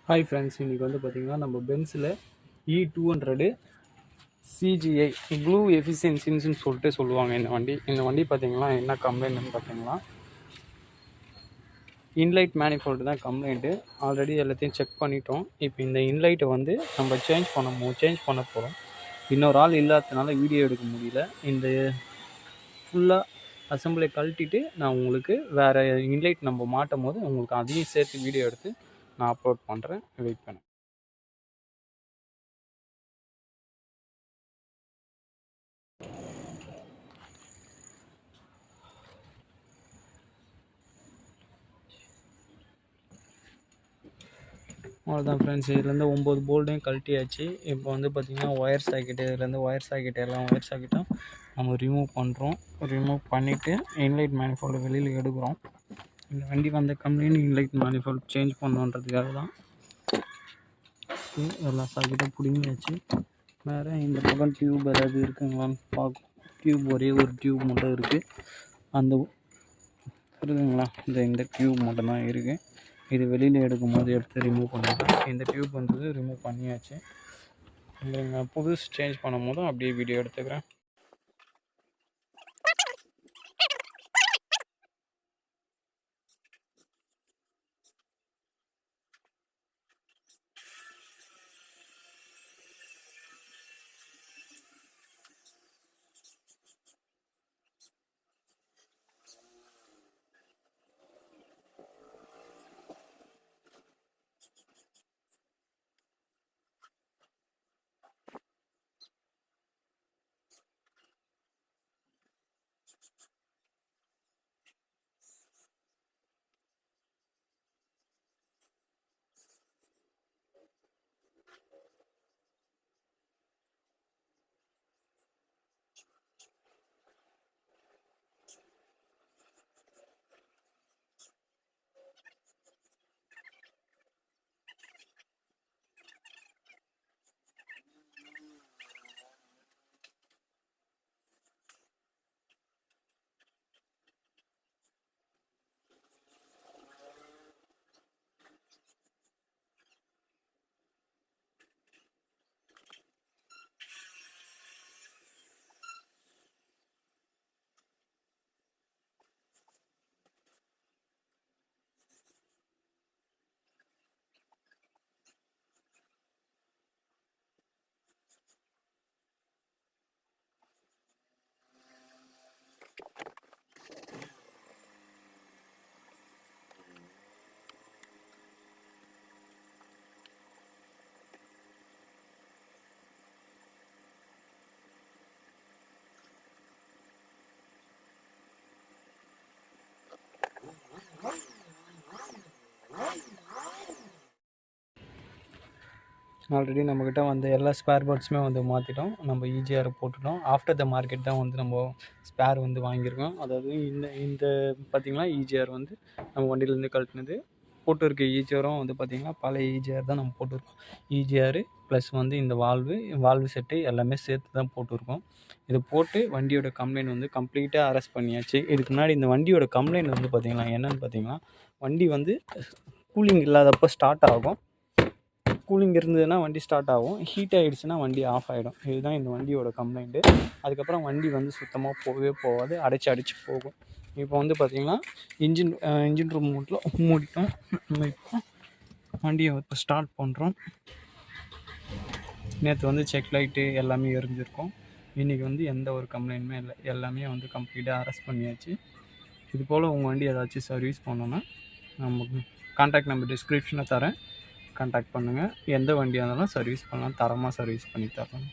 Hi friends, இன்றைக்கி வந்து பார்த்திங்கன்னா நம்ம பென்ஸில் E200 CGI ப்ளூ எஃபிஷியன்சின்னு சொல்லிட்டு சொல்லுவாங்க. இந்த வண்டி பார்த்திங்கன்னா என்ன கம்ப்ளைண்ட்னு பார்த்திங்கன்னா இன்லைட் மேனிஃபோல்டு தான் கம்ப்ளைண்ட்டு. ஆல்ரெடி எல்லாத்தையும் செக் பண்ணிட்டோம். இப்போ இந்த இன்லைட்டை வந்து நம்ம சேஞ்ச் பண்ண போகிறோம். இன்னொரு ஆள் இல்லாததுனால வீடியோ எடுக்க முடியல. இந்த ஃபுல்லாக அசம்பிளை கழட்டிட்டு நான் உங்களுக்கு வேறு இன்லைட் நம்ம மாட்டும் போது உங்களுக்கு அதையும் சேர்த்து வீடியோ எடுத்து நான் அப்லோட் பண்ணுறேன். வெயிட் பண்ணேன். அவ்வளோதான் ஃப்ரெண்ட்ஸ், இதுலேருந்து 9 போல்ட்டையும் கழட்டியாச்சு. இப்போ வந்து பார்த்திங்கன்னா ஒயர் சாக்கெட்டு, இதுலேருந்து ஒயர் சாக்கெட்டும் நம்ம ரிமூவ் பண்ணுறோம். ரிமூவ் பண்ணிவிட்டு இன்லைட் மேனிஃபோல்டு வெளியில் எடுக்கிறோம். இந்த வண்டி வந்த கம்ப்ளைண்ட் இன்லைட் மேனிஃபோல்டு சேஞ்ச் பண்ணுன்றதுக்காக தான். எல்லா சாக்கெட்டும் பிடிங்கியாச்சு. வேறு இந்த பக்கம் டியூப் ஏதாவது இருக்குங்களான்னு பார்க்கும். டியூப் ஒரே ஒரு டியூப் மட்டும் இருக்குது. அந்த இருக்குங்களா, இந்த டியூப் மட்டும்தான் இருக்குது. இது வெளியில் எடுக்கும்போது எடுத்து ரிமூவ் பண்ணிடுறேன். இந்த டியூப் வந்து ரிமூவ் பண்ணியாச்சு. இல்லைங்க, புதுசு சேஞ்ச் பண்ணும் போதும் அப்படியே வீடியோ எடுத்துக்கிறேன். ஆல்ரெடி நம்மக்கிட்ட வந்து எல்லா ஸ்பேர் பார்ட்ஸுமே வந்து மாற்றிட்டோம். நம்ம EGR போட்டுட்டோம். ஆஃப்டர் த மார்க்கெட் தான் வந்து நம்ம ஸ்பேர் வந்து வாங்கியிருக்கோம். அதாவது இந்த பார்த்திங்கன்னா EGR வந்து நம்ம வண்டியிலேருந்து கழட்டினது. போட்டு இருக்க EGRம் வந்து பார்த்திங்கன்னா பழைய EGR தான் நம்ம போட்டிருக்கோம். EGR ப்ளஸ் வந்து இந்த வால்வு செட்டு எல்லாமே சேர்த்து தான் போட்டிருக்கோம். இதை போட்டு வண்டியோட கம்ப்ளைண்ட் வந்து கம்ப்ளீட்டாக அரெஸ்ட் பண்ணியாச்சு. இதுக்கு முன்னாடி இந்த வண்டியோட கம்ப்ளைண்ட் வந்து பார்த்திங்கன்னா என்னென்னு பார்த்திங்கன்னா, வண்டி வந்து கூலிங் இல்லாதப்போ ஸ்டார்ட் ஆகும். கூலிங் இருந்ததுன்னா வண்டி ஸ்டார்ட் ஆகும். ஹீட் ஆகிடுச்சுன்னா வண்டி ஆஃப் ஆகிடும். இதுதான் இந்த வண்டியோட கம்ப்ளைண்ட்டு. அதுக்கப்புறம் வண்டி வந்து சுத்தமாக போகவே போகாது, அடிச்சு போகும். இப்போ வந்து பார்த்திங்கன்னா இன்ஜின் ரூம் மூடிட்டோம். நம்ம இப்போ வண்டியை இப்போ ஸ்டார்ட் பண்ணுறோம். நேற்று வந்து செக் லைட்டு எல்லாமே எரிஞ்சிருக்கும். இன்றைக்கி வந்து எந்த ஒரு கம்ப்ளைண்ட்டுமே இல்லை. எல்லாமே வந்து கம்ப்ளீட்டாக அரெஸ்ட் பண்ணியாச்சு. இது போல் உங்கள் வண்டி ஏதாச்சும் சர்வீஸ் பண்ணோன்னா நம்ம கான்டாக்ட் நம்பர் டிஸ்கிரிப்ஷனில் தரேன். கான்டாக்ட் பண்ணுங்கள். எந்த வண்டியாக இருந்தாலும் சர்வீஸ் பண்ணலாம். தரமாக சர்வீஸ் பண்ணி தரலாம்.